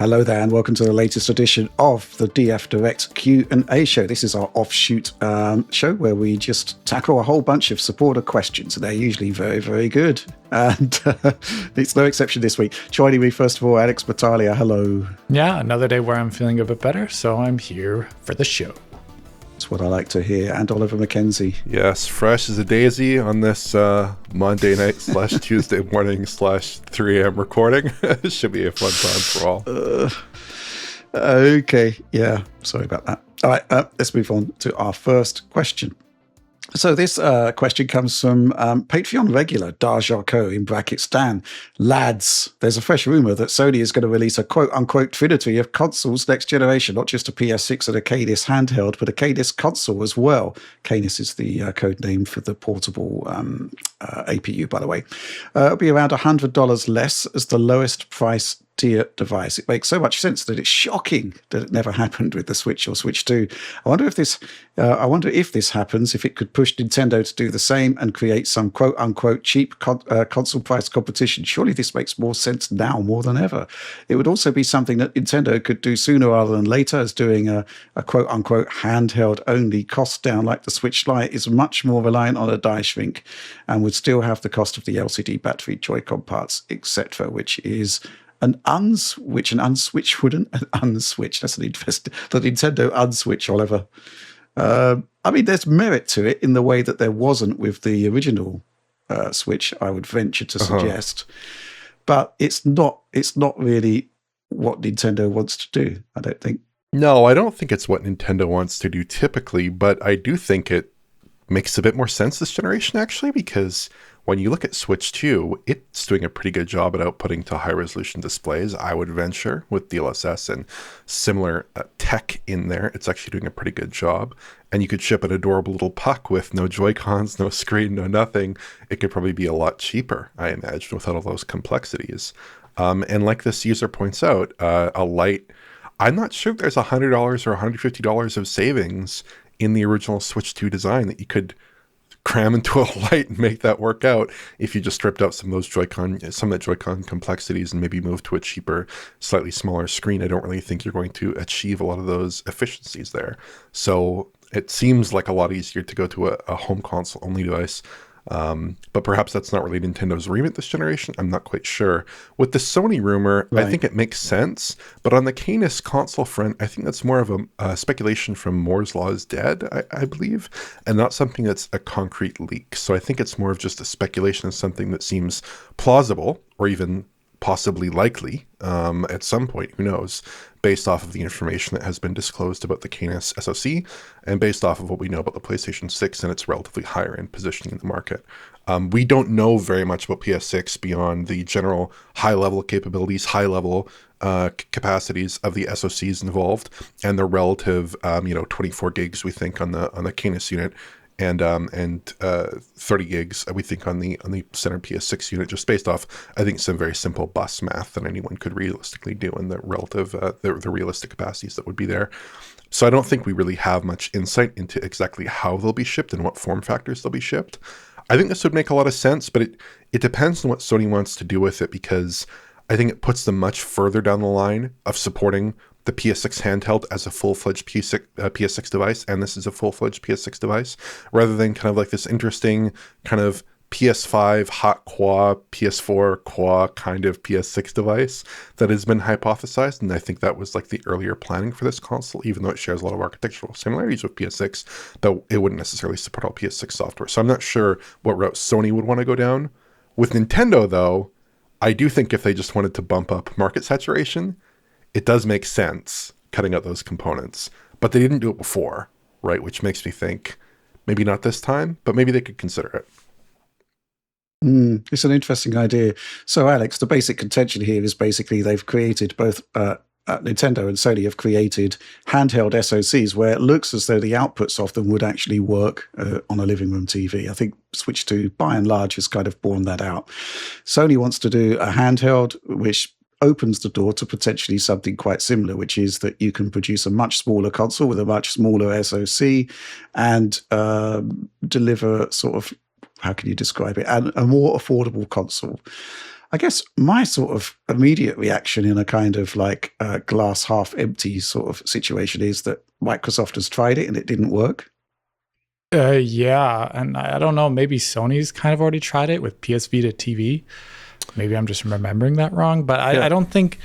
Hello there, and welcome to the latest edition of the DF Direct Q&A show. This is our offshoot show where we just tackle a whole bunch of supporter questions, and they're usually very, very good. And it's no exception this week. Joining me, first of all, Alex Battaglia. Hello. Yeah, another day where I'm feeling a bit better, so I'm here for the show. That's what I like to hear. And Oliver Mackenzie. Yes, fresh as a daisy on this Monday night / Tuesday morning / 3 a.m. recording. It should be a fun time for all. Okay, yeah, sorry about that. All right, let's move on to our first question. So this question comes from Patreon regular Darjarco in brackets Dan. Lads, there's a fresh rumor that Sony is going to release a quote-unquote trinity of consoles next generation, not just a PS6 and a Canis handheld, but a Canis console as well. Canis is the code name for the portable APU, by the way. It'll be around $100 less as the lowest price tier device. It makes so much sense that it's shocking that it never happened with the Switch or Switch 2. I wonder if this happens, if it could push Nintendo to do the same and create some quote-unquote cheap console price competition. Surely this makes more sense now more than ever. It would also be something that Nintendo could do sooner rather than later, as doing a quote-unquote handheld only cost down like the Switch Lite is much more reliant on a die shrink and would still have the cost of the LCD battery, Joy-Con parts, etc., which is an unswitch wouldn't. An unswitch. That's the Nintendo unswitch, Oliver. I mean, there's merit to it in the way that there wasn't with the original Switch, I would venture to suggest. But it's not really what Nintendo wants to do, I don't think. No, I don't think it's what Nintendo wants to do typically, but I do think it makes a bit more sense this generation, actually, because when you look at Switch 2, it's doing a pretty good job at outputting to high-resolution displays, I would venture, with DLSS and similar tech in there. It's actually doing a pretty good job. And you could ship an adorable little puck with no Joy-Cons, no screen, no nothing. It could probably be a lot cheaper, I imagine, without all those complexities. And like this user points out, a Lite, I'm not sure if there's $100 or $150 of savings in the original Switch 2 design that you could cram into a Lite and make that work out if you just stripped out some of the Joy-Con complexities and maybe moved to a cheaper, slightly smaller screen. I don't really think you're going to achieve a lot of those efficiencies there. So it seems like a lot easier to go to a home console only device. But perhaps that's not really Nintendo's remit this generation. I'm not quite sure. With the Sony rumor, right, I think it makes sense. But on the Canis console front, I think that's more of a speculation from Moore's Law is dead, I believe, and not something that's a concrete leak. So I think it's more of just a speculation of something that seems plausible or even possibly likely at some point, who knows, based off of the information that has been disclosed about the Canis SoC and based off of what we know about the PlayStation 6 and its relatively higher end positioning in the market. We don't know very much about PS6 beyond the general high-level capabilities, high-level capacities of the SoCs involved and the relative, 24 gigs we think on the Canis unit and 30 gigs we think on the center PS6 unit, just based off, I think, some very simple bus math that anyone could realistically do in the relative the realistic capacities that would be there. So I don't think we really have much insight into exactly how they'll be shipped and what form factors they'll be shipped. I think this would make a lot of sense, but it depends on what Sony wants to do with it, because I think it puts them much further down the line of supporting the PS6 handheld as a full-fledged PS6 device, and this is a full-fledged PS6 device, rather than kind of like this interesting kind of PS5 hot qua, PS4 qua kind of PS6 device that has been hypothesized. And I think that was like the earlier planning for this console, even though it shares a lot of architectural similarities with PS6, though it wouldn't necessarily support all PS6 software. So I'm not sure what route Sony would want to go down. With Nintendo, though, I do think if they just wanted to bump up market saturation, it does make sense cutting out those components. But they didn't do it before, right? Which makes me think maybe not this time, but maybe they could consider it. It's an interesting idea. So, Alex, the basic contention here is basically they've created both Nintendo and Sony have created handheld SoCs where it looks as though the outputs of them would actually work on a living room TV. I think Switch 2, by and large, has kind of borne that out. Sony wants to do a handheld which opens the door to potentially something quite similar, which is that you can produce a much smaller console with a much smaller SoC and deliver sort of, how can you describe it, a more affordable console. I guess my sort of immediate reaction in a kind of like glass half empty sort of situation is that Microsoft has tried it and it didn't work. Yeah, and I don't know, maybe Sony's kind of already tried it with PS Vita TV. Maybe I'm just remembering that wrong, but I don't think,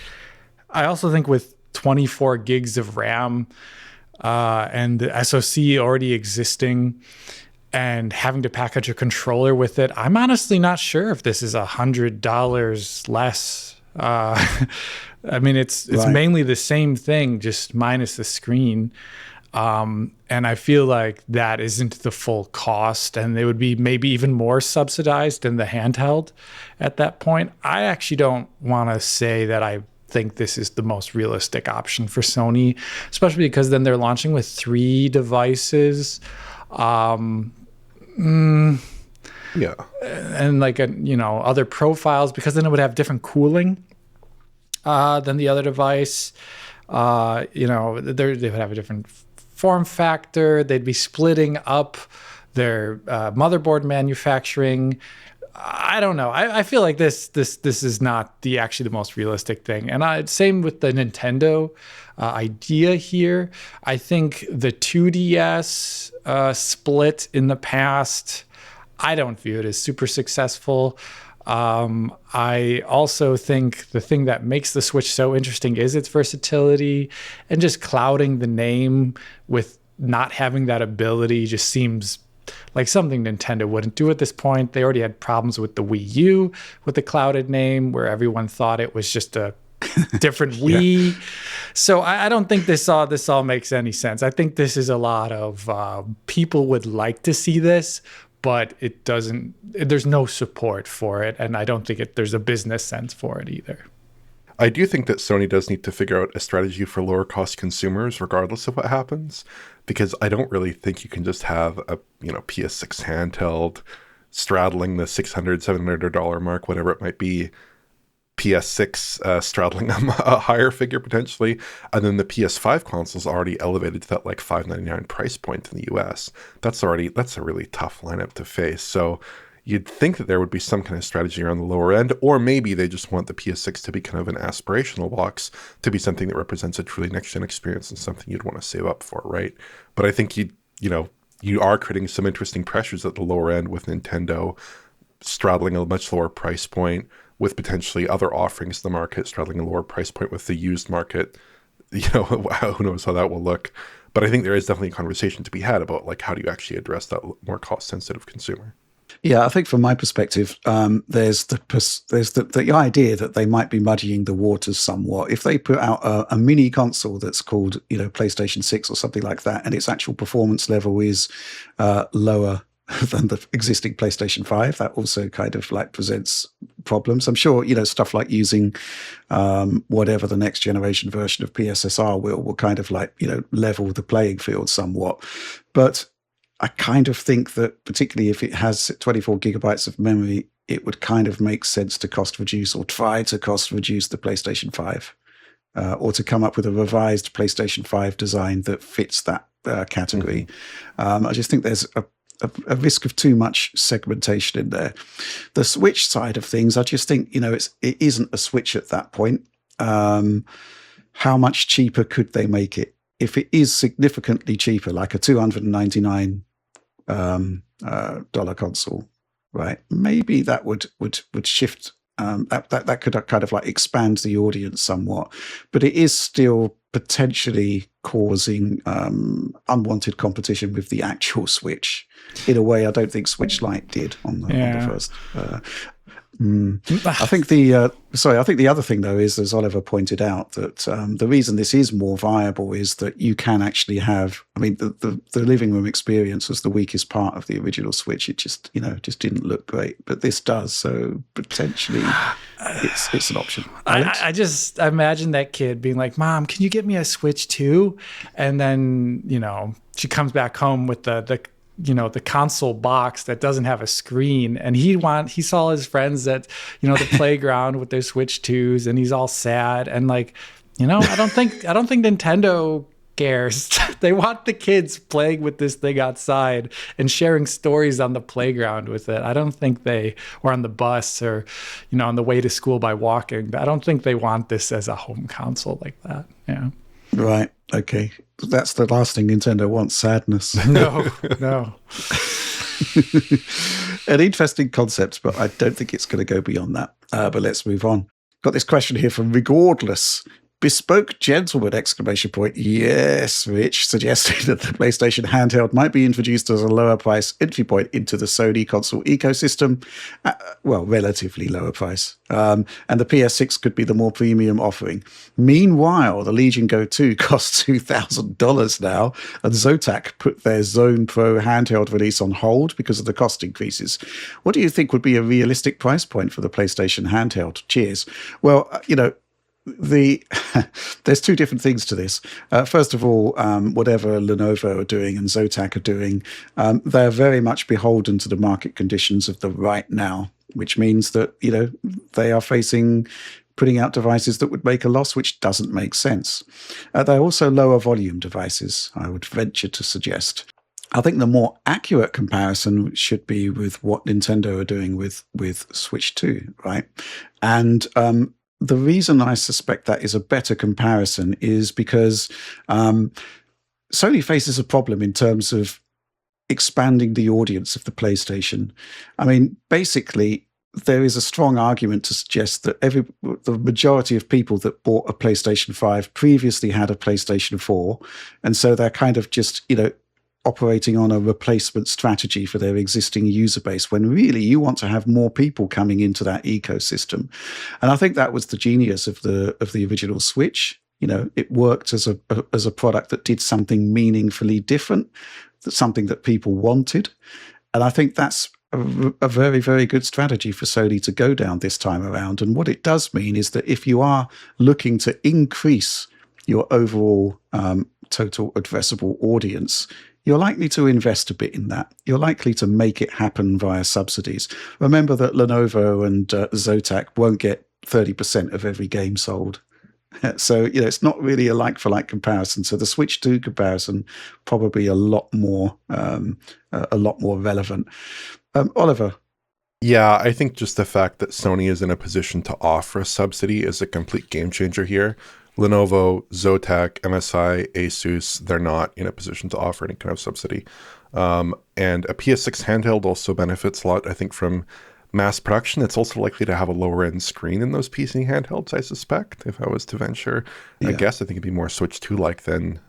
I also think with 24 gigs of RAM and the SoC already existing and having to package a controller with it, I'm honestly not sure if this is $100 less. I mean, it's mainly the same thing, just minus the screen. And I feel like that isn't the full cost, and they would be maybe even more subsidized than the handheld at that point. I actually don't want to say that I think this is the most realistic option for Sony, especially because then they're launching with 3 devices. Yeah. And like, other profiles, because then it would have different cooling than the other device. They would have a different form factor. They'd be splitting up their motherboard manufacturing. I don't know. I feel like this is not actually the most realistic thing. And same with the Nintendo idea here. I think the 2DS split in the past, I don't view it as super successful. I also think the thing that makes the Switch so interesting is its versatility, and just clouding the name with not having that ability just seems like something Nintendo wouldn't do at this point. They already had problems with the Wii U with the clouded name, where everyone thought it was just a different Wii. So I don't think this all makes any sense. I think this is a lot of people would like to see this, but it doesn't. There's no support for it, and I don't think there's a business sense for it either. I do think that Sony does need to figure out a strategy for lower cost consumers, regardless of what happens, because I don't really think you can just have a PS6 handheld straddling the $600-$700 mark, whatever it might be. PS6 straddling a higher figure potentially, and then the PS5 console's already elevated to that like $599 price point in the US. That's a really tough lineup to face. So you'd think that there would be some kind of strategy around the lower end, or maybe they just want the PS6 to be kind of an aspirational box, to be something that represents a truly next-gen experience and something you'd want to save up for, right? But I think you are creating some interesting pressures at the lower end with Nintendo straddling a much lower price point, with potentially other offerings in the market straddling a lower price point with the used market. Who knows how that will look. But I think there is definitely a conversation to be had about like, how do you actually address that more cost-sensitive consumer? Yeah, I think from my perspective, there's the idea that they might be muddying the waters somewhat. If they put out a mini console that's called PlayStation 6 or something like that, and its actual performance level is lower than the existing PlayStation 5, that also kind of like presents problems. I'm sure stuff like using whatever the next generation version of PSSR will kind of like level the playing field somewhat. But I kind of think that particularly if it has 24 gigabytes of memory, it would kind of make sense to cost reduce, or try to cost reduce, the PlayStation 5, or to come up with a revised PlayStation 5 design that fits that category. I just think there's a risk of too much segmentation in there. The Switch side of things, I just think it isn't a Switch at that point. How much cheaper could they make it? If it is significantly cheaper, like a $299 dollar console, right? Maybe that would shift. That could kind of like expand the audience somewhat, but it is still potentially causing unwanted competition with the actual Switch in a way I don't think Switch Lite did on the first. I think the other thing though is, as Oliver pointed out, that the reason this is more viable is that you can actually have. I mean, the living room experience was the weakest part of the original Switch. It just didn't look great, but this does. So potentially, it's an option. I imagine that kid being like, "Mom, can you get me a Switch too?" And then she comes back home with the console box that doesn't have a screen, and he saw his friends at the playground with their Switch 2s, and he's all sad, and like I don't think Nintendo cares? They want the kids playing with this thing outside and sharing stories on the playground with it. I don't think they, or on the bus, or, on the way to school by walking. But I don't think they want this as a home console like that. Yeah. Right. Okay. That's the last thing Nintendo wants, sadness. No. An interesting concept, but I don't think it's going to go beyond that. But let's move on. Got this question here from Regardless. Bespoke gentleman, exclamation point. Yes, Rich, suggesting that the PlayStation handheld might be introduced as a lower price entry point into the Sony console ecosystem. Well, relatively lower price. And the PS6 could be the more premium offering. Meanwhile, the Legion Go 2 costs $2,000 now, and Zotac put their Zone Pro handheld release on hold because of the cost increases. What do you think would be a realistic price point for the PlayStation handheld? Cheers. Well, there's two different things to this. First of all, whatever Lenovo are doing and Zotac are doing, they're very much beholden to the market conditions of the right now, which means that, they are facing putting out devices that would make a loss, which doesn't make sense. They're also lower volume devices, I would venture to suggest. I think the more accurate comparison should be with what Nintendo are doing with Switch 2, right? And the reason I suspect that is a better comparison is because Sony faces a problem in terms of expanding the audience of the PlayStation. I mean, basically, there is a strong argument to suggest that the majority of people that bought a PlayStation 5 previously had a PlayStation 4, and so they're kind of just, operating on a replacement strategy for their existing user base, when really you want to have more people coming into that ecosystem. And I think that was the genius of the original Switch. It worked as a product that did something meaningfully different, something that people wanted. And I think that's a very, very good strategy for Sony to go down this time around. And what it does mean is that if you are looking to increase your overall total addressable audience, you're likely to invest a bit in that. You're likely to make it happen via subsidies. Remember that Lenovo and Zotac won't get 30% of every game sold. So, it's not really a like-for-like comparison. So the Switch 2 comparison, probably a lot more relevant. Oliver? Yeah, I think just the fact that Sony is in a position to offer a subsidy is a complete game changer here. Lenovo, Zotac, MSI, Asus, they're not in a position to offer any kind of subsidy. And a PS6 handheld also benefits a lot, I think, from mass production. It's also likely to have a lower end screen than those PC handhelds, I suspect, if I was to venture. Yeah. I guess I think it'd be more Switch 2-like than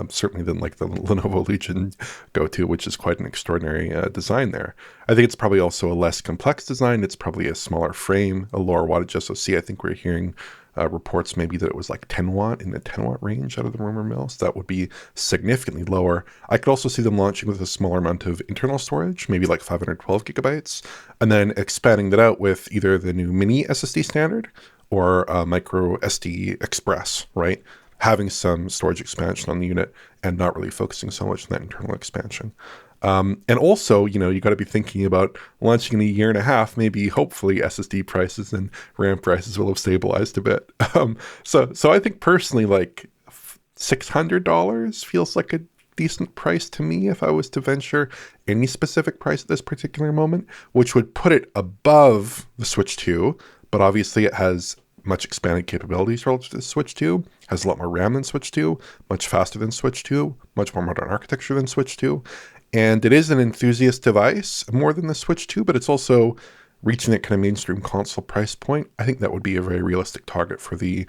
certainly than like the Lenovo Legion Go 2, which is quite an extraordinary design there. I think it's probably also a less complex design. It's probably a smaller frame, a lower wattage SoC. I think we're hearing reports maybe that it was like 10 watt in the 10 watt range out of the rumor mill. So that would be significantly lower. I could also see them launching with a smaller amount of internal storage, maybe like 512 gigabytes, and then expanding that out with either the new mini SSD standard or micro SD Express, right? Having some storage expansion on the unit and not really focusing so much on that internal expansion. And also, you got to be thinking about launching in a year and a half, maybe hopefully SSD prices and RAM prices will have stabilized a bit. So I think personally, like $600 feels like a decent price to me if I was to venture any specific price at this particular moment, which would put it above the Switch 2, but obviously it has much expanded capabilities relative to the Switch 2, has a lot more RAM than Switch 2, much faster than Switch 2, much more modern architecture than Switch 2. And it is an enthusiast device more than the Switch 2, but it's also reaching that kind of mainstream console price point. I think that would be a very realistic target for the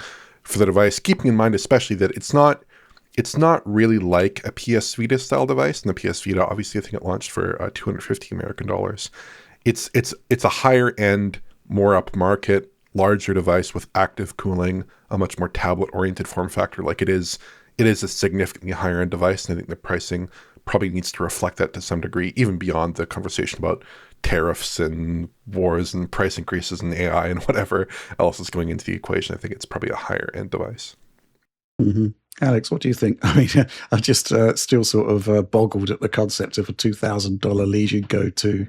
device, keeping in mind especially that it's not really like a PS Vita style device. And the PS Vita, obviously, I think it launched for $250 American dollars. It's a higher end, more upmarket, larger device with active cooling, a much more tablet oriented form factor. Like it is a significantly higher end device, and I think the pricing probably needs to reflect that to some degree, even beyond the conversation about tariffs and wars and price increases and AI and whatever else is going into the equation. I think it's probably a higher end device. Mm-hmm. Alex, what do you think? I mean, I just still sort of boggled at the concept of a $2,000 Legion Go 2.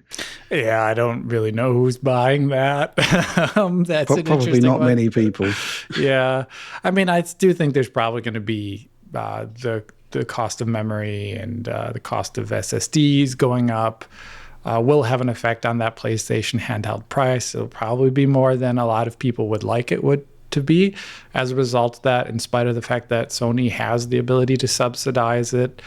Yeah, I don't really know who's buying that. That's probably not many people. Yeah. I mean, I do think there's probably going to be the the cost of memory and the cost of SSDs going up will have an effect on that PlayStation handheld price. It'll probably be more than a lot of people would like it would to be. As a result of that, in spite of the fact that Sony has the ability to subsidize it,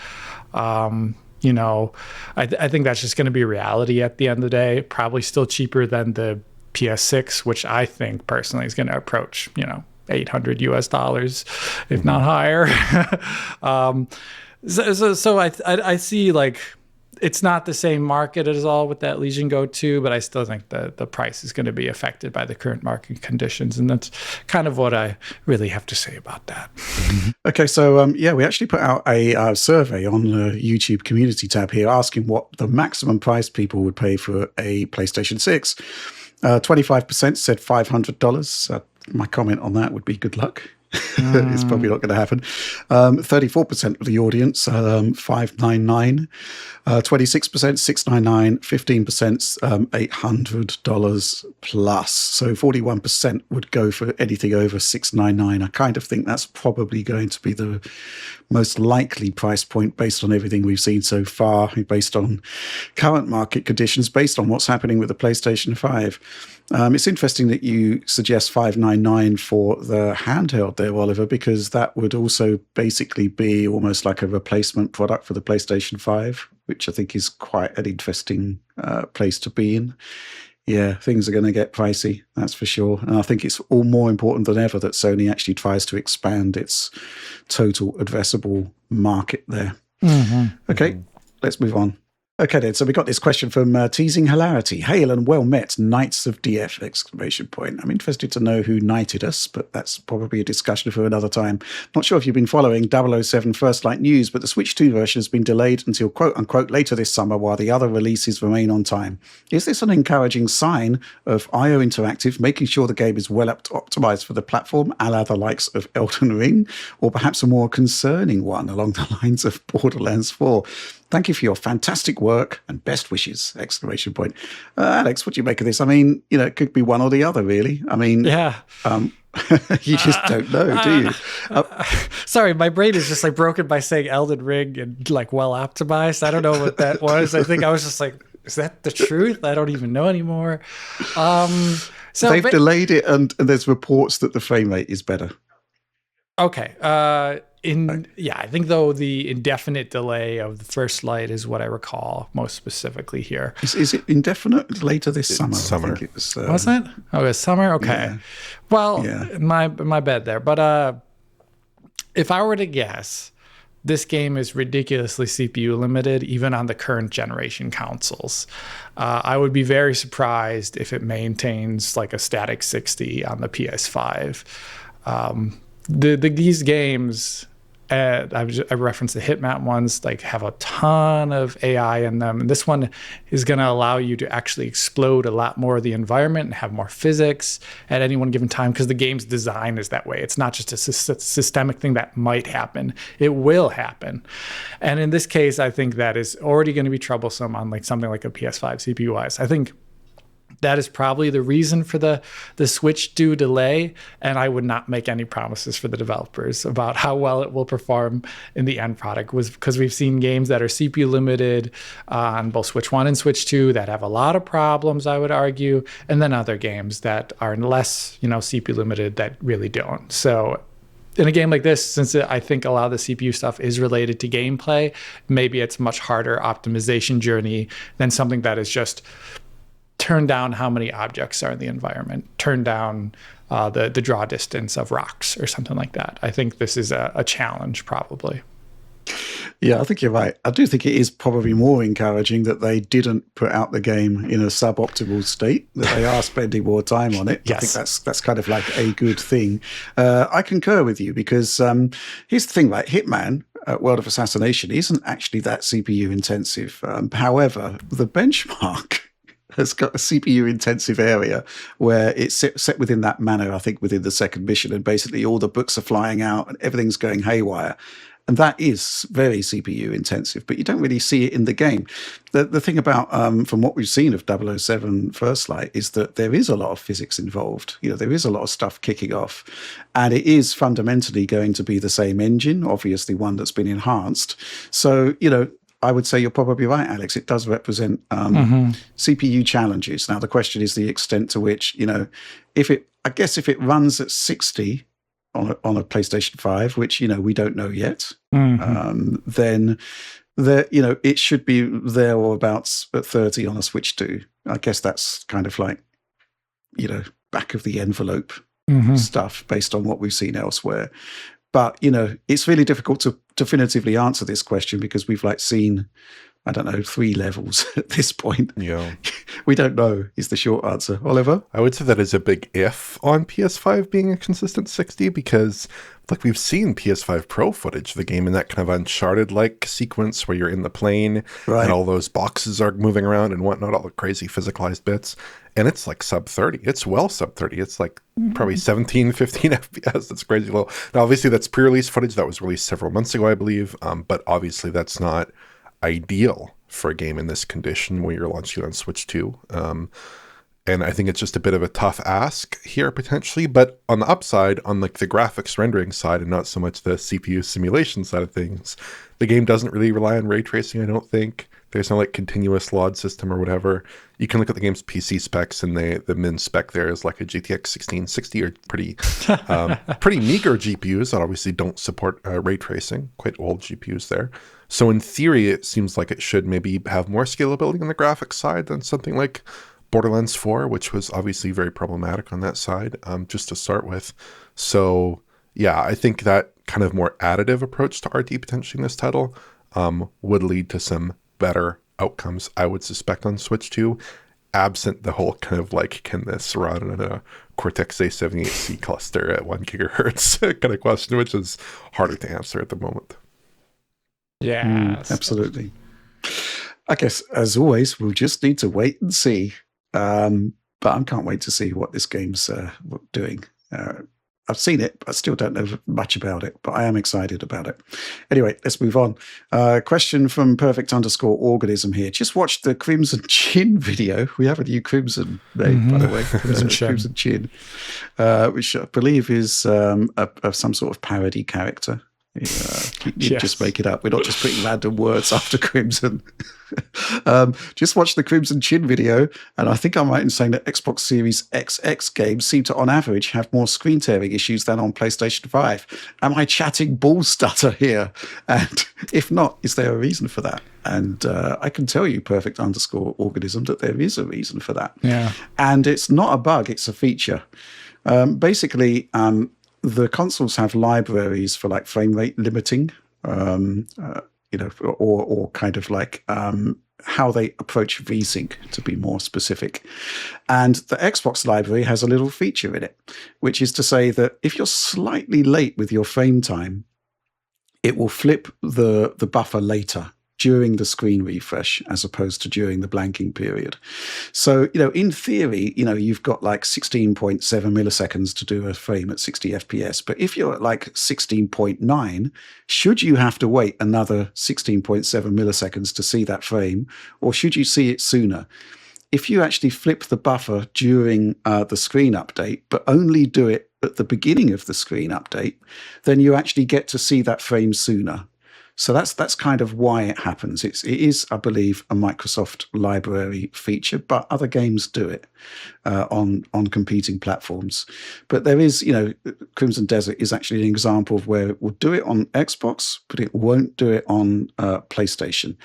you know, I think that's just going to be reality at the end of the day. Probably still cheaper than the PS6, which I think personally is going to approach, you know, $800 if not higher. So I see, like, it's not the same market as all with that Legion Go 2, but I still think the price is going to be affected by the current market conditions. And that's kind of what I really have to say about that. Okay, so we actually put out a survey on the YouTube community tab here asking what the maximum price people would pay for a PlayStation 6. 25% said $500. My comment on that would be good luck. It's probably not going to happen. 34% of the audience, $599. 26% $699. 15% $800 plus. So 41% would go for anything over $699. I kind of think that's probably going to be the most likely price point based on everything we've seen so far, based on current market conditions, based on what's happening with the PlayStation 5. It's interesting that you suggest $599 for the handheld there, Oliver, because that would also basically be almost like a replacement product for the PlayStation 5, which I think is quite an interesting place to be in. Yeah, things are going to get pricey, that's for sure. And I think it's all more important than ever that Sony actually tries to expand its total addressable market there. Okay, let's move on. Okay, then. So we got this question from Teasing Hilarity. Hail and well met, Knights of DF! Exclamation point. I'm interested to know who knighted us, but that's probably a discussion for another time. Not sure if you've been following 007 First Light news, but the Switch 2 version has been delayed until quote-unquote later this summer while the other releases remain on time. Is this an encouraging sign of IO Interactive making sure the game is well optimized for the platform, a la the likes of Elden Ring, or perhaps a more concerning one along the lines of Borderlands 4? Thank you for your fantastic work and best wishes! Exclamation point. Alex, what do you make of this? I mean, you know, it could be one or the other, really. I mean, yeah. You just don't know, do you? Sorry, my brain is just like broken by saying Elden Ring and like well optimized. I don't know what that was. I think I was just like, is that the truth? I don't even know anymore. So they've delayed it, and there's reports that the frame rate is better. Okay. I think though the indefinite delay of the First Light is what I recall most specifically here. Is it indefinite later this summer? Summer. I think it was, was it? Oh, it's summer? Okay. Yeah. Well, my bad there. But if I were to guess, this game is ridiculously CPU limited, even on the current generation consoles. I would be very surprised if it maintains like a static 60 on the PS5. These games, I referenced the Hitman ones, like have a ton of AI in them. And this one is going to allow you to actually explode a lot more of the environment and have more physics at any one given time because the game's design is that way. It's not just a systemic thing that might happen. It will happen. And in this case, I think that is already going to be troublesome on like something like a PS5 CPU-wise. I think that is probably the reason for the Switch 2 delay, and I would not make any promises for the developers about how well it will perform in the end product, because we've seen games that are CPU limited on both Switch 1 and Switch 2 that have a lot of problems, I would argue, and then other games that are less, CPU limited that really don't. So in a game like this, since I think a lot of the CPU stuff is related to gameplay, maybe it's a much harder optimization journey than something that is just turn down how many objects are in the environment, turn down the draw distance of rocks or something like that. I think this is a challenge probably. Yeah, I think you're right. I do think it is probably more encouraging that they didn't put out the game in a suboptimal state, that they are spending more time on it. Yes. I think that's kind of like a good thing. I concur with you because here's the thing, like Hitman, World of Assassination isn't actually that CPU intensive. However, the benchmark has got a CPU intensive area where it's set within that manner, I think, within the second mission. And basically all the books are flying out and everything's going haywire. And that is very CPU intensive, but you don't really see it in the game. The thing about, from what we've seen of 007 First Light, is that there is a lot of physics involved. There is a lot of stuff kicking off. And it is fundamentally going to be the same engine, obviously one that's been enhanced. So, I would say you're probably right, Alex. It does represent CPU challenges. Now, the question is the extent to which, if it runs at 60 on a PlayStation 5, which, we don't know yet, then it should be there or abouts at 30 on a Switch 2. I guess that's kind of like, back of the envelope stuff based on what we've seen elsewhere. But, it's really difficult to definitively answer this question because we've seen, I don't know, 3 levels at this point. Yeah. We don't know is the short answer. Oliver? I would say that is a big if on PS5 being a consistent 60 because we've seen PS5 Pro footage of the game in that kind of Uncharted-like sequence where you're in the plane and all those boxes are moving around and whatnot, all the crazy physicalized bits. And it's sub 30. It's well sub 30. It's probably 17, 15 FPS. That's crazy low. Now, obviously, that's pre-release footage that was released several months ago, I believe. But obviously, that's not ideal for a game in this condition when you're launching it on Switch 2. And I think it's just a bit of a tough ask here, potentially. But on the upside, on the graphics rendering side and not so much the CPU simulation side of things, the game doesn't really rely on ray tracing, I don't think. There's no continuous LOD system or whatever. You can look at the game's PC specs, and the min spec there is a GTX 1660 or pretty meager GPUs that obviously don't support ray tracing. Quite old GPUs there. So in theory, it seems like it should maybe have more scalability on the graphics side than something like Borderlands 4, which was obviously very problematic on that side, just to start with. So yeah, I think that kind of more additive approach to RT potentially in this title would lead to some better outcomes, I would suspect, on Switch 2, absent the whole kind of can this run on a Cortex A78C cluster at 1 gigahertz kind of question, which is harder to answer at the moment. Yeah, absolutely. I guess, as always, we'll just need to wait and see. But I can't wait to see what this game's doing. I've seen it, but I still don't know much about it, but I am excited about it. Anyway, let's move on. Question from perfect_organism here. Just watched the Crimson Chin video. We have a new Crimson name, by the way. Crimson Chin, which I believe is some sort of parody character. You just make it up. We're not just putting random words after Crimson. Just watched the Crimson Chin video, and I think I'm right in saying that Xbox Series XX games seem to, on average, have more screen tearing issues than on PlayStation 5. Am I chatting ball stutter here? And if not, is there a reason for that? And I can tell you, perfect_organism, that there is a reason for that. Yeah. And it's not a bug, it's a feature. Basically, the consoles have libraries for frame rate limiting, or kind of how they approach VSync, to be more specific. And the Xbox library has a little feature in it, which is to say that if you're slightly late with your frame time, it will flip the buffer later during the screen refresh as opposed to during the blanking period. So, in theory, you've got 16.7 milliseconds to do a frame at 60 FPS. But if you're at 16.9, should you have to wait another 16.7 milliseconds to see that frame, or should you see it sooner? If you actually flip the buffer during the screen update, but only do it at the beginning of the screen update, then you actually get to see that frame sooner. So that's kind of why it happens. It is, I believe, a Microsoft library feature, but other games do it on competing platforms. But there is, Crimson Desert is actually an example of where it will do it on Xbox, but it won't do it on PlayStation.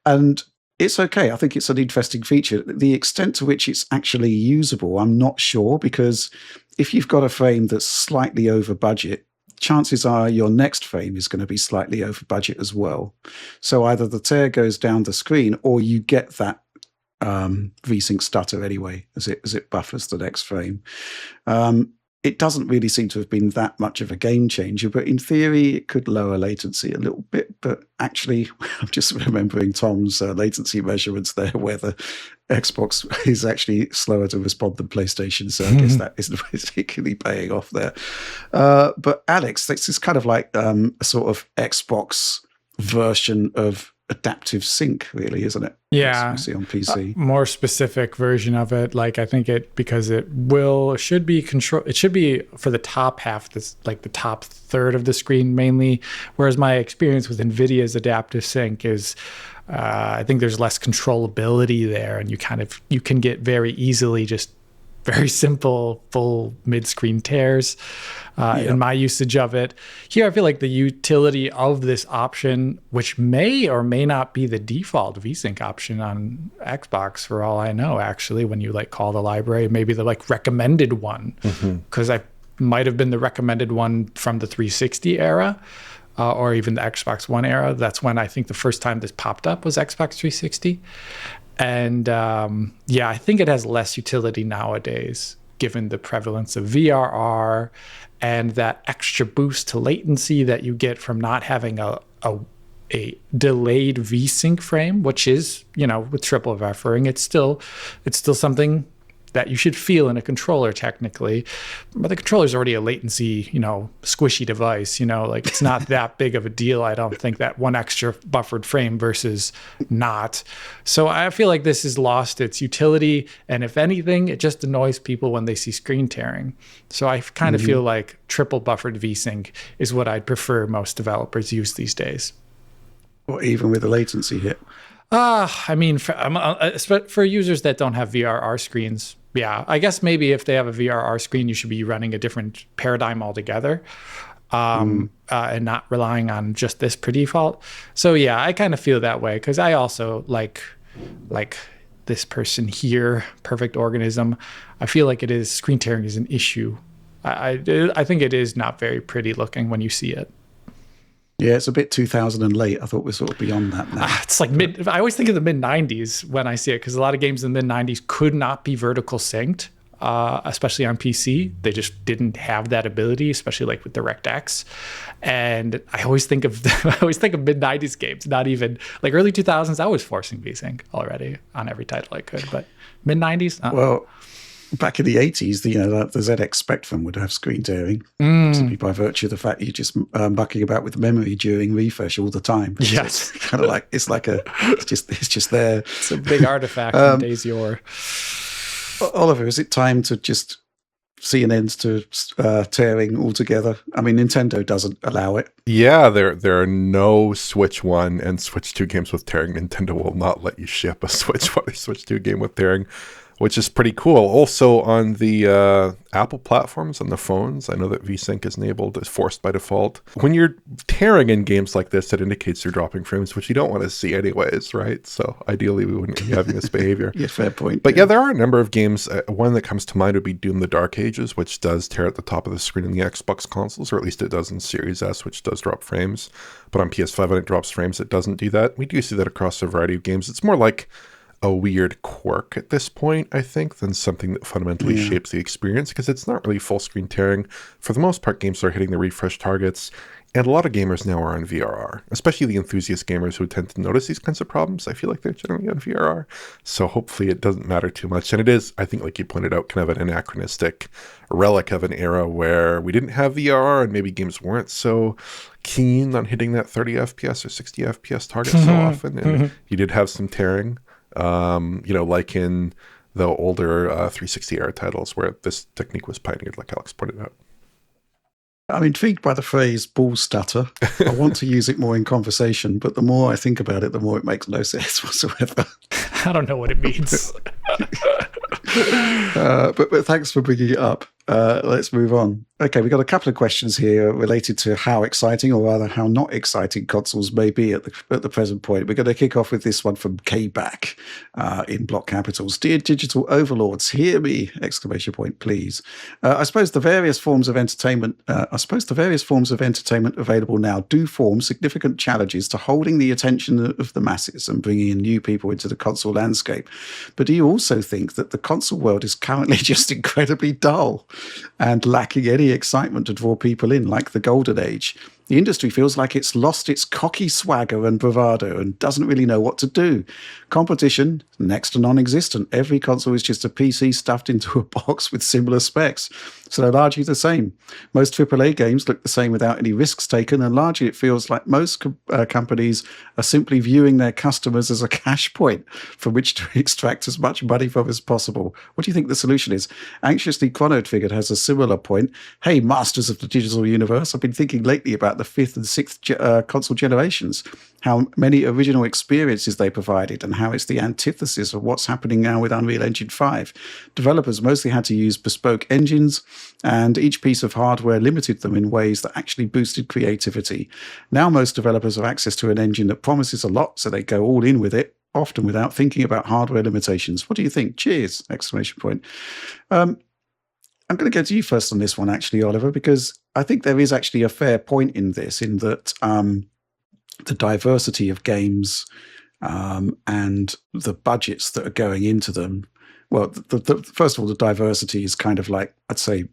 And it's okay. I think it's an interesting feature. The extent to which it's actually usable, I'm not sure, because if you've got a frame that's slightly over budget, chances are your next frame is going to be slightly over budget as well. So either the tear goes down the screen, or you get that VSync stutter anyway as it buffers the next frame. it doesn't really seem to have been that much of a game changer, but in theory, it could lower latency a little bit. But actually, I'm just remembering Tom's latency measurements there, where the Xbox is actually slower to respond than PlayStation. So I guess that isn't particularly paying off there. But Alex, this is kind of like a sort of Xbox version of adaptive sync, really, isn't it? Yeah, we see on PC. More specific version of it. Like, I think because it should be control. It should be for the top half, this like the top third of the screen mainly. Whereas my experience with NVIDIA's adaptive sync is, I think there's less controllability there, and you can get very easily just very simple full mid-screen tears in my usage of it. Here, I feel like the utility of this option, which may or may not be the default VSync option on Xbox for all I know, actually, when you like call the library, maybe the like recommended one, because I might have been the recommended one from the 360 era. Or even the Xbox One era. That's when I think the first time this popped up was Xbox 360. And I think it has less utility nowadays, given the prevalence of VRR and that extra boost to latency that you get from not having a delayed VSync frame, which is, with triple buffering, it's still something that you should feel in a controller technically, but the controller is already a latency, squishy device, like it's not that big of a deal. I don't think that one extra buffered frame versus not. So I feel like this has lost its utility. And if anything, it just annoys people when they see screen tearing. So I kind of feel like triple buffered VSync is what I'd prefer most developers use these days. Or even with the latency hit. I mean, for users that don't have VRR screens, yeah, I guess maybe if they have a VRR screen, you should be running a different paradigm altogether, and not relying on just this per default. So yeah, I kind of feel that way because I also like this person here, Perfect Organism. I feel like screen tearing is an issue. I think it is not very pretty looking when you see it. Yeah, it's a bit 2000 and late. I thought we're sort of beyond that now. It's like I always think of the mid-90s when I see it, because a lot of games in the mid-90s could not be vertical synced, especially on PC. They just didn't have that ability, especially like with DirectX. And I always think of mid-90s games, not even like early 2000s. I was forcing VSync already on every title I could, but mid-90s. Well, back in the 80s, the ZX Spectrum would have screen tearing simply by virtue of the fact you're just mucking about with memory during refresh all the time. Yes, so it's kind of like it's just there. It's a big artifact from days yore. Oliver, is it time to just see an end to tearing altogether? I mean, Nintendo doesn't allow it. Yeah, there are no Switch 1 and Switch 2 games with tearing. Nintendo will not let you ship a Switch 1 or Switch 2 game with tearing, which is pretty cool. Also on the Apple platforms, on the phones, I know that VSync is enabled, is forced by default. When you're tearing in games like this, it indicates you're dropping frames, which you don't want to see anyways, right? So ideally, we wouldn't be having this behavior. Yeah, fair point. But yeah, there are a number of games. One that comes to mind would be Doom the Dark Ages, which does tear at the top of the screen in the Xbox consoles, or at least it does in Series S, which does drop frames. But on PS5, when it drops frames, it doesn't do that. We do see that across a variety of games. It's more like a weird quirk at this point, I think, than something that fundamentally shapes the experience, because it's not really full screen tearing. For the most part, games are hitting the refresh targets, and a lot of gamers now are on VRR, especially the enthusiast gamers who tend to notice these kinds of problems. I feel like they're generally on VRR, so hopefully it doesn't matter too much. And it is, I think, like you pointed out, kind of an anachronistic relic of an era where we didn't have VRR, and maybe games weren't so keen on hitting that 30 FPS or 60 FPS target so often, and you did have some tearing. Like in the older 360 era titles where this technique was pioneered, like Alex pointed out. I'm intrigued by the phrase ball stutter. I want to use it more in conversation, but the more I think about it, the more it makes no sense whatsoever. I don't know what it means. But thanks for bringing it up. Let's move on. Okay, we've got a couple of questions here related to how exciting, or rather how not exciting, consoles may be at the present point. We're going to kick off with this one from K-Back in block capitals. Dear digital overlords, hear me! Exclamation point, please. I suppose the various forms of entertainment available now do form significant challenges to holding the attention of the masses and bringing in new people into the console landscape. But do you also think that the console world is currently just incredibly dull? and lacking any excitement to draw people in like the Golden Age. The industry feels like it's lost its cocky swagger and bravado and doesn't really know what to do. Competition, next to non-existent. Every console is just a PC stuffed into a box with similar specs. So they're largely the same. Most AAA games look the same without any risks taken, and largely it feels like most companies are simply viewing their customers as a cash point from which to extract as much money from as possible. What do you think the solution is? Anxiously Chrono Triggered has a similar point. Hey, masters of the digital universe, I've been thinking lately about the 5th and 6th console generations, how many original experiences they provided, and how it's the antithesis of what's happening now with Unreal Engine 5. Developers mostly had to use bespoke engines, and each piece of hardware limited them in ways that actually boosted creativity. Now most developers have access to an engine that promises a lot, so they go all in with it, often without thinking about hardware limitations. What do you think? Cheers! Exclamation point. I'm going to go to you first on this one, actually, Oliver, because I think there is actually a fair point in this, in that the diversity of games and the budgets that are going into them. Well, first of all, the diversity is kind of like, I'd say,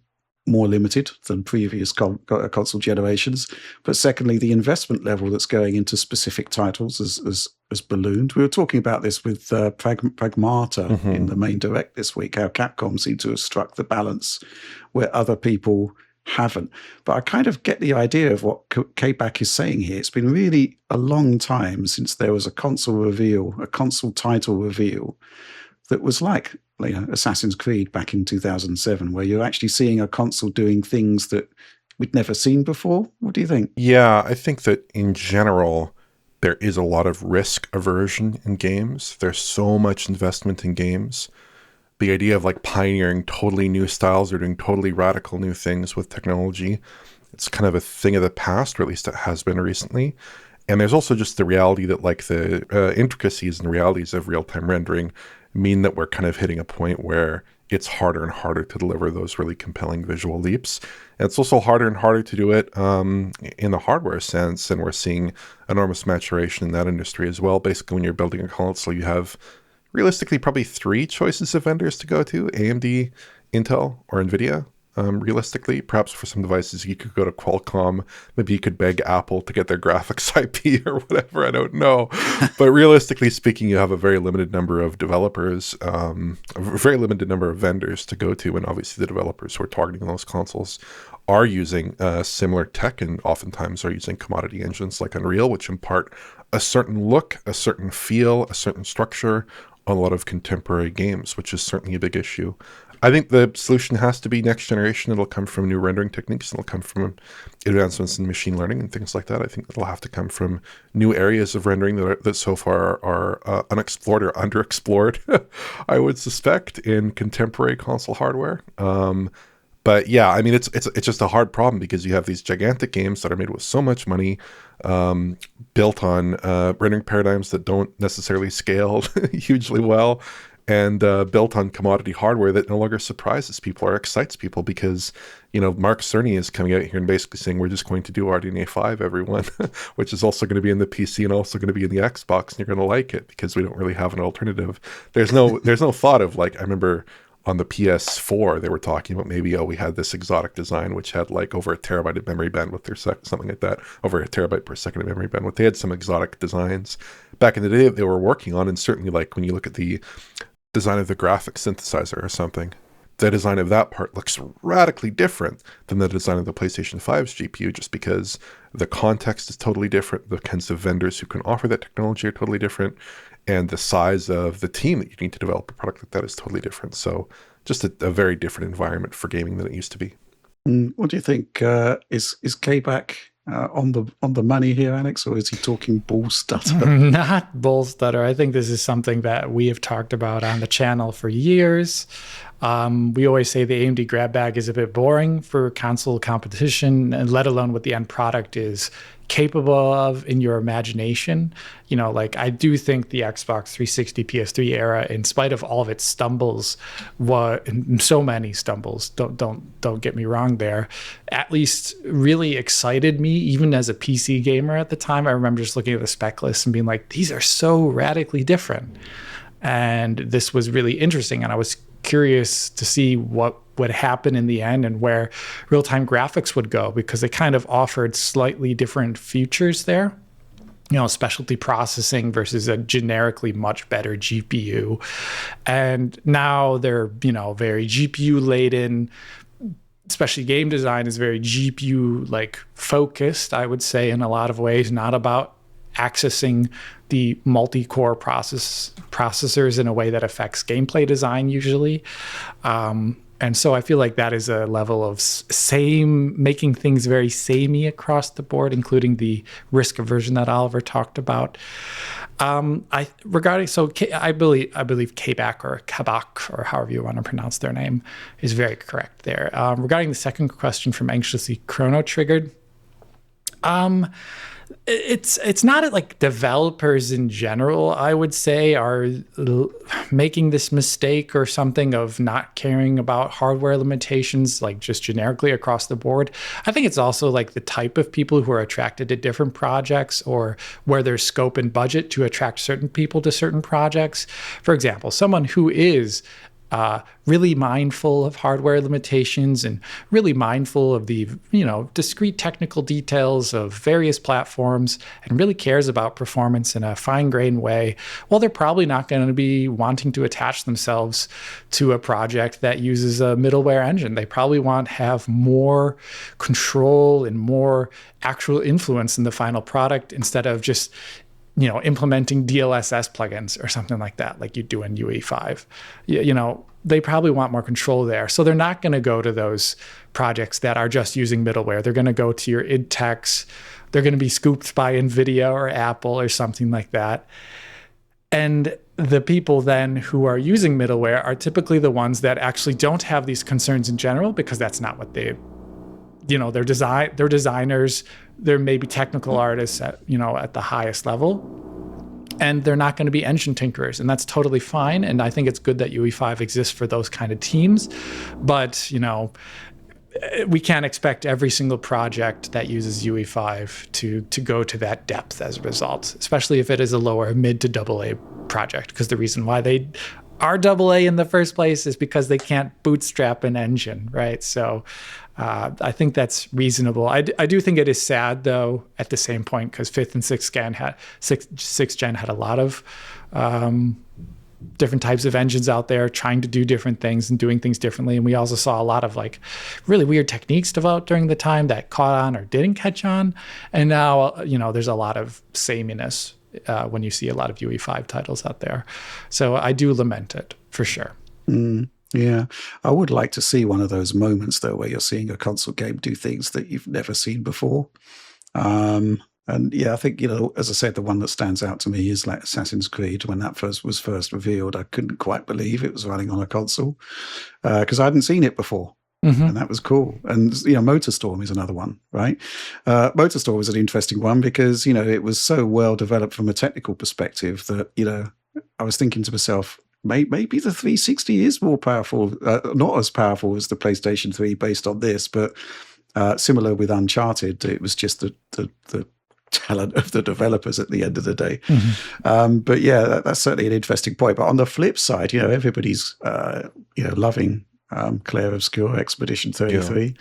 more limited than previous console generations. But secondly, the investment level that's going into specific titles has ballooned. We were talking about this with Pragmata in the main direct this week, how Capcom seemed to have struck the balance where other people haven't. But I kind of get the idea of what K-Back is saying here. It's been really a long time since there was a console reveal, a console title reveal that was like, you know, Assassin's Creed back in 2007, where you're actually seeing a console doing things that we'd never seen before. What do you think? Yeah, I think that in general, there is a lot of risk aversion in games. There's so much investment in games. The idea of like pioneering totally new styles or doing totally radical new things with technology, it's kind of a thing of the past, or at least it has been recently. And there's also just the reality that like the intricacies and realities of real-time rendering mean that we're kind of hitting a point where it's harder and harder to deliver those really compelling visual leaps. And it's also harder and harder to do it in the hardware sense. And we're seeing enormous maturation in that industry as well. Basically, when you're building a console, you have realistically probably 3 choices of vendors to go to: AMD, Intel, or NVIDIA. Realistically, perhaps for some devices, you could go to Qualcomm. Maybe you could beg Apple to get their graphics IP or whatever. I don't know. But realistically speaking, you have a very limited number of developers, a very limited number of vendors to go to. And obviously the developers who are targeting those consoles are using similar tech, and oftentimes are using commodity engines like Unreal, which impart a certain look, a certain feel, a certain structure on a lot of contemporary games, which is certainly a big issue. I think the solution has to be next generation. It'll come from new rendering techniques. It'll come from advancements in machine learning and things like that. I think it'll have to come from new areas of rendering that so far are unexplored or underexplored, I would suspect, in contemporary console hardware. But yeah, I mean, it's just a hard problem because you have these gigantic games that are made with so much money, built on rendering paradigms that don't necessarily scale hugely well, and built on commodity hardware that no longer surprises people or excites people because, you know, Mark Cerny is coming out here and basically saying we're just going to do RDNA 5, everyone, which is also going to be in the PC and also going to be in the Xbox, and you're going to like it because we don't really have an alternative. There's no thought of, like, I remember on the PS4, they were talking about maybe, we had this exotic design which had like over 1 terabyte of memory bandwidth or something like that, over 1 terabyte per second of memory bandwidth. They had some exotic designs back in the day that they were working on, and certainly like when you look at the design of the graphic synthesizer or something, the design of that part looks radically different than the design of the PlayStation 5's GPU, just because the context is totally different. The kinds of vendors who can offer that technology are totally different. And the size of the team that you need to develop a product like that is totally different. So just a very different environment for gaming than it used to be. What do you think? Is K-Back on the money here, Alex, or is he talking bull stutter? Not bull stutter. I think this is something that we have talked about on the channel for years. We always say the AMD grab bag is a bit boring for console competition, and let alone what the end product is capable of in your imagination. You know, like, I do think the Xbox 360 PS3 era, in spite of all of its stumbles, so many stumbles, don't get me wrong there, at least really excited me, even as a PC gamer at the time. I remember just looking at the spec list and being like, these are so radically different. And this was really interesting. And I was curious to see what would happen in the end and where real-time graphics would go, because they kind of offered slightly different features there. Specialty processing versus a generically much better GPU. And now they're, very GPU laden, especially game design is very GPU like focused, I would say, in a lot of ways, not about accessing the multi-core processors in a way that affects gameplay design usually. And so I feel like that is a level of making things very samey across the board, including the risk aversion that Oliver talked about. I believe Kabak or Kabak, or however you want to pronounce their name, is very correct there. Regarding the second question from Anxiously Chrono Triggered, it's not like developers in general, I would say, are making this mistake or something of not caring about hardware limitations, like just generically across the board. I think it's also like the type of people who are attracted to different projects, or where there's scope and budget to attract certain people to certain projects. For example, someone who is really mindful of hardware limitations and really mindful of the, discrete technical details of various platforms and really cares about performance in a fine-grained way, well, they're probably not going to be wanting to attach themselves to a project that uses a middleware engine. They probably want to have more control and more actual influence in the final product, instead of just implementing DLSS plugins or something like that, like you do in UE5. They probably want more control there. So they're not going to go to those projects that are just using middleware. They're going to go to your id Techs. They're going to be scooped by NVIDIA or Apple or something like that. And the people then who are using middleware are typically the ones that actually don't have these concerns in general, because that's not what they're designers, they're maybe technical artists at the highest level, and they're not going to be engine tinkerers, and that's totally fine. And I think it's good that UE5 exists for those kind of teams, but we can't expect every single project that uses UE5 to go to that depth as a result, especially if it is a lower mid to AA project, because the reason why they are AA in the first place is because they can't bootstrap an engine, right? So I think that's reasonable. I do think it is sad, though, at the same point, because 5th and 6th gen had a lot of different types of engines out there trying to do different things and doing things differently. And we also saw a lot of like really weird techniques developed during the time that caught on or didn't catch on. And now, there's a lot of sameness when you see a lot of UE5 titles out there. So I do lament it, for sure. Yeah, I would like to see one of those moments, though, where you're seeing a console game do things that you've never seen before. And yeah, I think, as I said, the one that stands out to me is like Assassin's Creed. When that was first revealed, I couldn't quite believe it was running on a console, because I hadn't seen it before. Mm-hmm. And that was cool. And, MotorStorm is another one, right? MotorStorm was an interesting one because, it was so well developed from a technical perspective that, I was thinking to myself, maybe the 360 is more powerful, not as powerful as the PlayStation 3 based on this, but similar with Uncharted. It was just the talent of the developers at the end of the day. Mm-hmm. But yeah, that's certainly an interesting point. But on the flip side, everybody's, loving Clair Obscur Expedition 33. Yeah.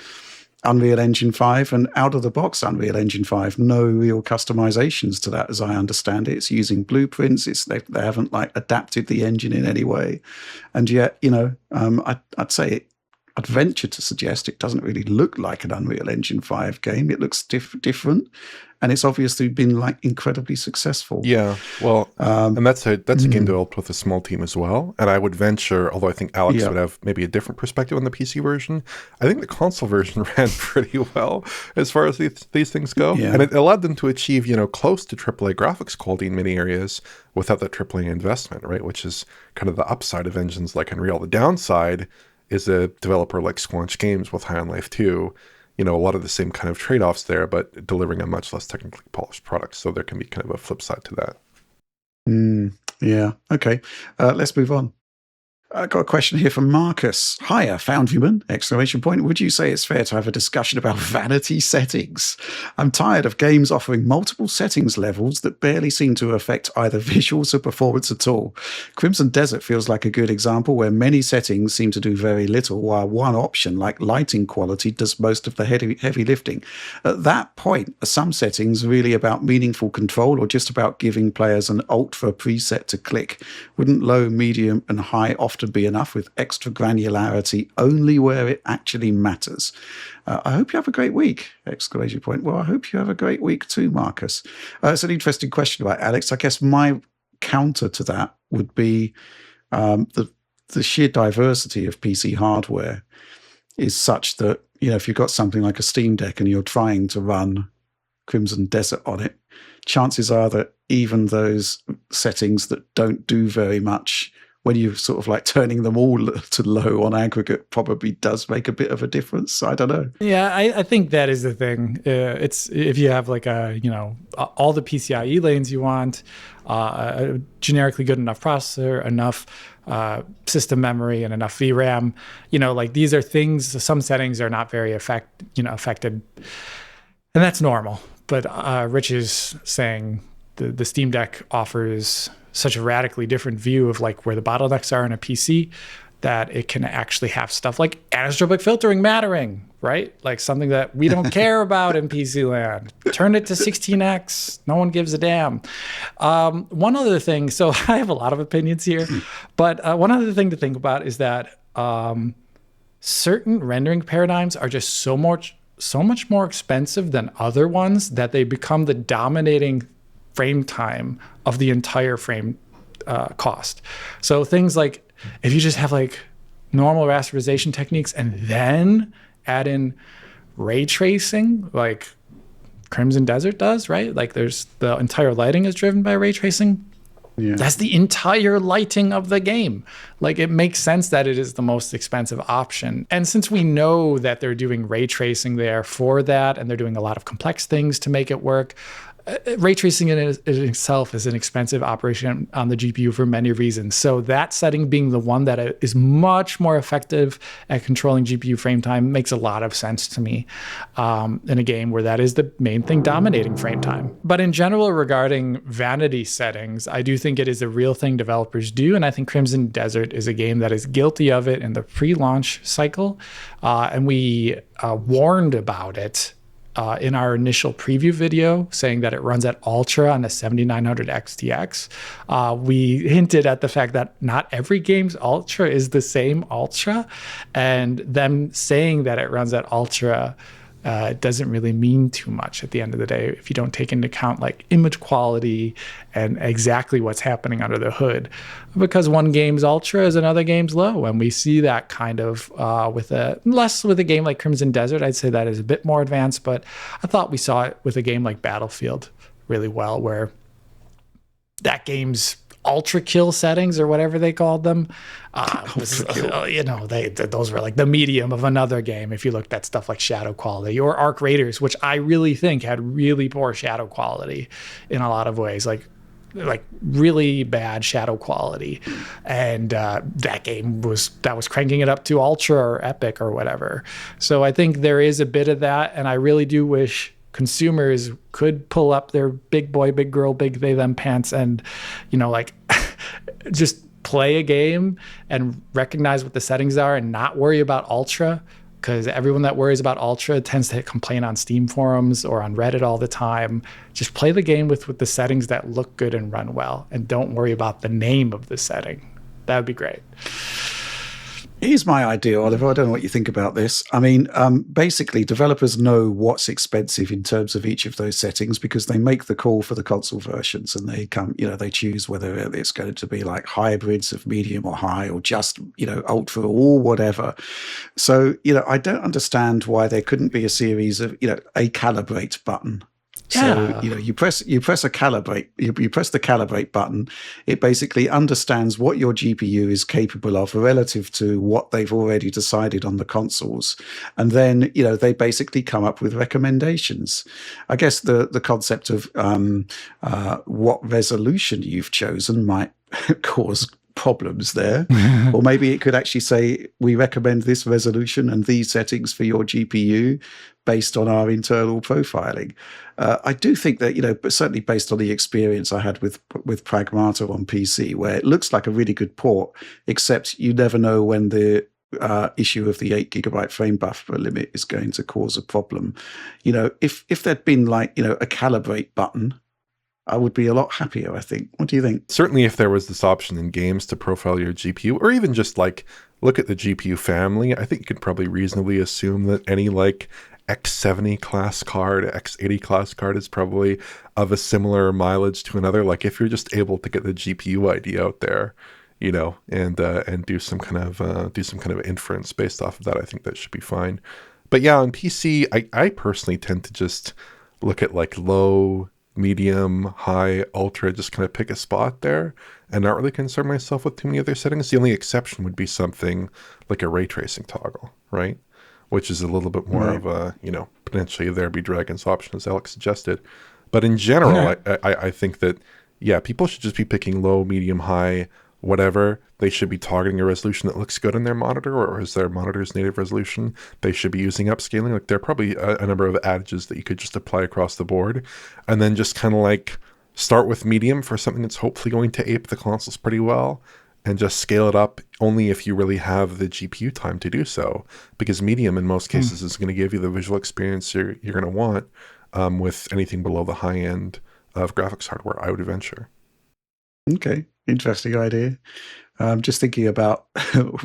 Unreal Engine 5, and out of the box Unreal Engine 5, no real customizations to that, as I understand it. It's using blueprints. They haven't adapted the engine in any way, and yet I'd say I'd venture to suggest it doesn't really look like an Unreal Engine 5 game. It looks different, and it's obviously been incredibly successful. Yeah, well, and that's a game developed with a small team as well. And I would venture, although I think Alex would have maybe a different perspective on the PC version, I think the console version ran pretty well as far as these things go. Yeah. And it allowed them to achieve, close to AAA graphics quality in many areas without that AAA investment, right? Which is kind of the upside of engines like Unreal. The downside is a developer like Squanch Games with High on Life 2, a lot of the same kind of trade-offs there, but delivering a much less technically polished product. So there can be kind of a flip side to that. Yeah. Okay. Let's move on. I got a question here from Marcus. Hiya, Foundryman! Exclamation point. Would you say it's fair to have a discussion about vanity settings? I'm tired of games offering multiple settings levels that barely seem to affect either visuals or performance at all. Crimson Desert feels like a good example where many settings seem to do very little, while one option, like lighting quality, does most of the heavy lifting. At that point, are some settings really about meaningful control or just about giving players an alt for a preset to click? Wouldn't low, medium, and high often be enough with extra granularity only where it actually matters? I hope you have a great week! Exclamation point. Well, I hope you have a great week too, Marcus. It's an interesting question about Alex. I guess my counter to that would be the sheer diversity of PC hardware is such that, you know, if you've got something like a Steam Deck and you're trying to run Crimson Desert on it, chances are that even those settings that don't do very much, when you're sort of like turning them all to low on aggregate, probably does make a bit of a difference. I don't know. Yeah, I think that is the thing. It's if you have like all the PCIe lanes you want, a generically good enough processor, enough system memory, and enough VRAM. Like these are things. Some settings are not very affected, and that's normal. But Rich is saying the Steam Deck offers such a radically different view of like where the bottlenecks are in a PC that it can actually have stuff like anisotropic filtering mattering, right? Like something that we don't care about in PC land. Turn it to 16x. No one gives a damn. One other thing, so I have a lot of opinions here, but one other thing to think about is that certain rendering paradigms are just so much more expensive than other ones that they become the dominating frame time of the entire frame cost. So things like if you just have like normal rasterization techniques and then add in ray tracing, like Crimson Desert does, right? Like there's the entire lighting is driven by ray tracing. Yeah. That's the entire lighting of the game. Like it makes sense that it is the most expensive option. And since we know that they're doing ray tracing there for that, and they're doing a lot of complex things to make it work, ray tracing in itself is an expensive operation on the GPU for many reasons. So that setting being the one that is much more effective at controlling GPU frame time makes a lot of sense to me in a game where that is the main thing dominating frame time. But in general, regarding vanity settings, I do think it is a real thing developers do. And I think Crimson Desert is a game that is guilty of it in the pre-launch cycle. And we warned about it in our initial preview video, saying that it runs at Ultra on a 7900 XTX. We hinted at the fact that not every game's Ultra is the same Ultra, and them saying that it runs at Ultra doesn't really mean too much at the end of the day if you don't take into account like image quality and exactly what's happening under the hood, because one game's ultra is another game's low, and we see that kind of with a game like Crimson Desert. I'd say that is a bit more advanced, but I thought we saw it with a game like Battlefield really well, where that game's ultra kill settings or whatever they called them, those were like the medium of another game. If you looked at stuff like shadow quality or Arc Raiders, which I really think had really poor shadow quality in a lot of ways, like really bad shadow quality, and that game was cranking it up to ultra or epic or whatever. So I think there is a bit of that, and I really do wish consumers could pull up their big boy, big girl, big they, them pants and, just play a game and recognize what the settings are and not worry about ultra, because everyone that worries about ultra tends to complain on Steam forums or on Reddit all the time. Just play the game with the settings that look good and run well, and don't worry about the name of the setting. That would be great. Here's my idea, Oliver. I don't know what you think about this. I mean, basically, developers know what's expensive in terms of each of those settings because they make the call for the console versions, and they choose whether it's going to be like hybrids of medium or high, or just, ultra or whatever. So, I don't understand why there couldn't be a series of, a calibrate button. Yeah. So, you press a calibrate, you press the calibrate button. It basically understands what your GPU is capable of relative to what they've already decided on the consoles. And then, they basically come up with recommendations. I guess the concept of what resolution you've chosen might cause problems there. Or maybe it could actually say, we recommend this resolution and these settings for your GPU based on our internal profiling. I do think that, but certainly based on the experience I had with Pragmata on PC, where it looks like a really good port, except you never know when the issue of the 8 gigabyte frame buffer limit is going to cause a problem. If there'd been a calibrate button, I would be a lot happier, I think. What do you think? Certainly if there was this option in games to profile your GPU, or even just look at the GPU family, I think you could probably reasonably assume that any X70 class card, X80 class card is probably of a similar mileage to another. If you're just able to get the GPU ID out there, and do some kind of inference based off of that, I think that should be fine. But yeah, on PC, I personally tend to just look at low, medium, high, ultra, just kind of pick a spot there and not really concern myself with too many other settings. The only exception would be something like a ray tracing toggle, right? Which is a little bit more of a, potentially there be Dragon's option, as Alex suggested. But in general, I think that, yeah, people should just be picking low, medium, high, whatever. They should be targeting a resolution that looks good on their monitor, or is their monitor's native resolution. They should be using upscaling. There are probably a number of adages that you could just apply across the board, and then just kind of start with medium for something that's hopefully going to ape the consoles pretty well, and just scale it up only if you really have the GPU time to do so, because medium in most cases is going to give you the visual experience you're going to want with anything below the high end of graphics hardware, I would venture. Okay, interesting idea. I'm just thinking about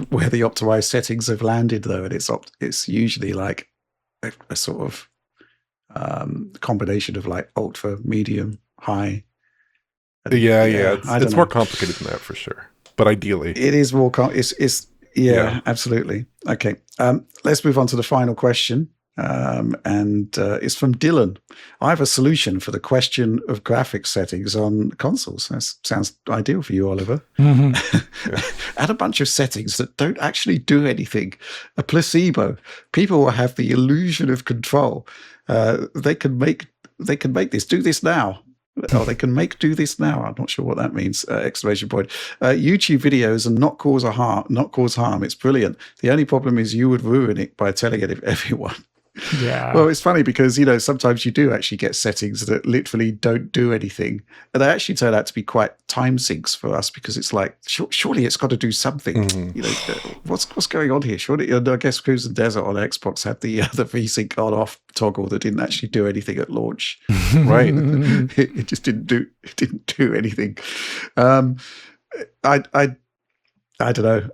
where the optimized settings have landed, though, and it's usually a sort of combination of ultra, medium, high. Yeah. It's more complicated than that for sure. But ideally, it is more. Absolutely. Okay, let's move on to the final question. And it's from Dylan. I have a solution for the question of graphics settings on consoles. That sounds ideal for you, Oliver. Add a bunch of settings that don't actually do anything. A placebo. People will have the illusion of control. They can make this. Do this now. Oh, they can do this now. I'm not sure what that means. Exclamation point. YouTube videos and not cause harm. It's brilliant. The only problem is you would ruin it by telling it to everyone. Yeah. Well, it's funny because, sometimes you do actually get settings that literally don't do anything. And they actually turn out to be quite time sinks for us, because it's surely it's got to do something. What's going on here? Surely, I guess Cruise and Desert on Xbox had the VSync on off toggle that didn't actually do anything at launch. Right. It just didn't do anything. I don't know.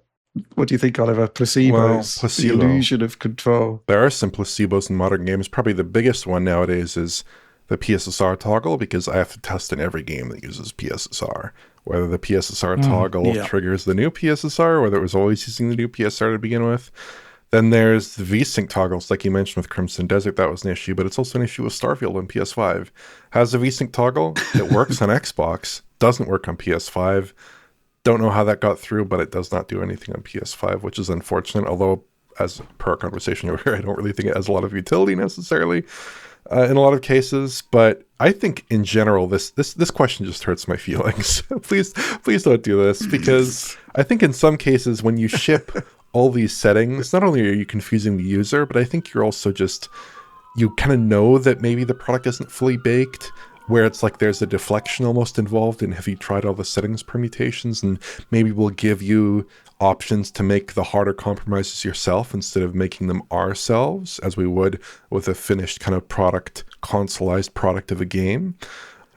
What do you think, Oliver? Placebos, the illusion of control. There are some placebos in modern games. Probably the biggest one nowadays is the PSSR toggle, because I have to test in every game that uses PSSR, whether the PSSR toggle triggers the new PSSR, whether it was always using the new PSSR to begin with. Then there's the VSync toggles, like you mentioned with Crimson Desert. That was an issue, but it's also an issue with Starfield on PS5. Has a VSync toggle. It works on Xbox, doesn't work on PS5. Don't know how that got through, but it does not do anything on PS5, which is unfortunate. Although, as per our conversation over here, I don't really think it has a lot of utility necessarily in a lot of cases. But I think in general, this question just hurts my feelings. Please don't do this, because I think in some cases when you ship all these settings, not only are you confusing the user, but I think you're also you kind of know that maybe the product isn't fully baked, where it's there's a deflection almost involved in, have you tried all the settings permutations, and maybe we'll give you options to make the harder compromises yourself instead of making them ourselves, as we would with a finished kind of product, consoleized product of a game.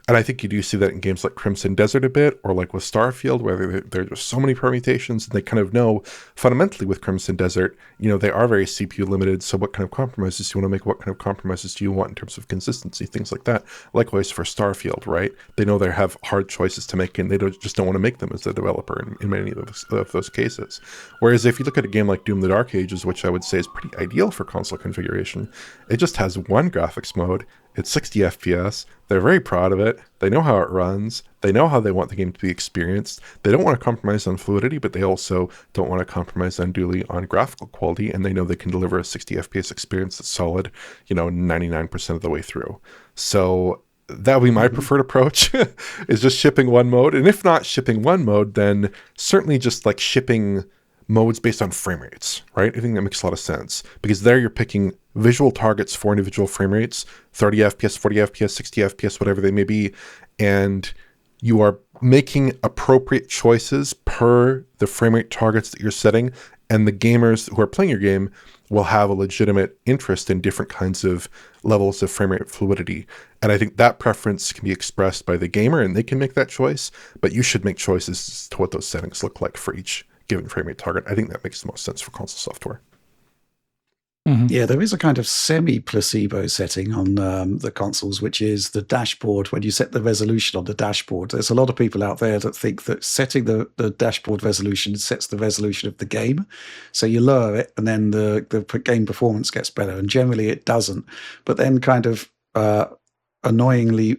And I think you do see that in games like Crimson Desert a bit, or with Starfield, where there are just so many permutations, and they kind of know fundamentally with Crimson Desert, they are very CPU limited. So what kind of compromises do you want to make? What kind of compromises do you want in terms of consistency? Things like that. Likewise for Starfield, right? They know they have hard choices to make, and they don't want to make them as a developer in many of those cases. Whereas if you look at a game like Doom: The Dark Ages, which I would say is pretty ideal for console configuration, it just has one graphics mode. It's 60 FPS. They're very proud of it. They know how it runs. They know how they want the game to be experienced. They don't want to compromise on fluidity, but they also don't want to compromise unduly on graphical quality. And they know they can deliver a 60 FPS experience that's solid, 99% of the way through. So that would be my preferred approach, is just shipping one mode. And if not shipping one mode, then certainly just like shipping modes based on frame rates, right? I think that makes a lot of sense, because there you're picking visual targets for individual frame rates, 30 FPS, 40 FPS, 60 FPS, whatever they may be. And you are making appropriate choices per the frame rate targets that you're setting. And the gamers who are playing your game will have a legitimate interest in different kinds of levels of frame rate fluidity. And I think that preference can be expressed by the gamer and they can make that choice, but you should make choices as to what those settings look like for each given frame rate target. I think that makes the most sense for console software. Mm-hmm. Yeah, there is a kind of semi-placebo setting on the consoles, which is the dashboard. When you set the resolution on the dashboard, there's a lot of people out there that think that setting the dashboard resolution sets the resolution of the game. So you lower it and then the game performance gets better. And generally it doesn't. But then kind of annoyingly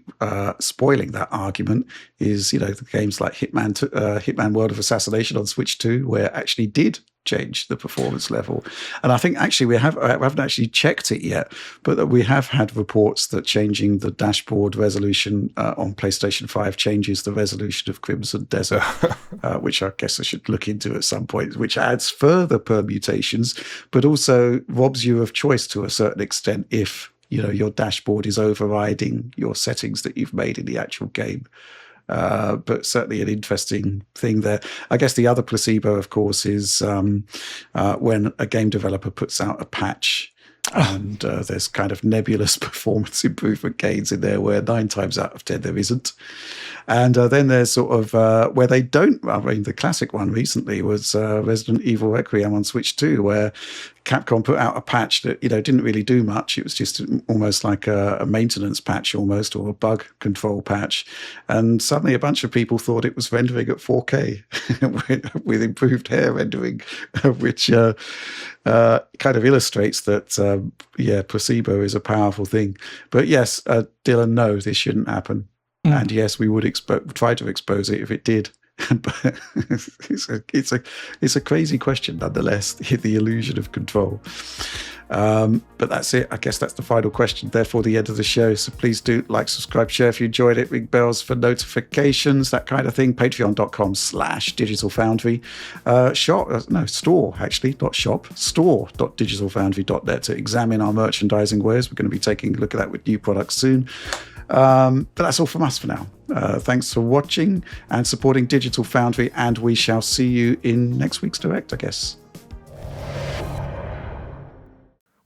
spoiling that argument is, the games like Hitman World of Assassination on Switch 2, where it actually did change the performance level. And I think actually I haven't actually checked it yet, but we have had reports that changing the dashboard resolution on PlayStation 5 changes the resolution of Crimson Desert, which I guess I should look into at some point, which adds further permutations, but also robs you of choice to a certain extent if your dashboard is overriding your settings that you've made in the actual game. But certainly an interesting thing there. I guess the other placebo, of course, is when a game developer puts out a patch and there's kind of nebulous performance improvement gains in there where 9 times out of 10 there isn't. And then there's sort of where they don't. I mean, the classic one recently was Resident Evil Requiem on Switch 2, where Capcom put out a patch that didn't really do much. It was just almost like a maintenance patch, almost, or a bug control patch. And suddenly, a bunch of people thought it was rendering at 4K with improved hair rendering, which kind of illustrates that placebo is a powerful thing. But yes, Dylan, no, this shouldn't happen. And yes, we would try to expose it if it did. But it's a crazy question nonetheless, the illusion of control. But that's it. I guess that's the final question. Therefore, the end of the show. So please do like, subscribe, share if you enjoyed it. Ring bells for notifications, that kind of thing. Patreon.com/Digital Foundry. Store, actually, not shop. Store.digitalfoundry.net to examine our merchandising wares. We're going to be taking a look at that with new products soon. But that's all from us for now. Thanks for watching and supporting Digital Foundry, and we shall see you in next week's Direct, I guess.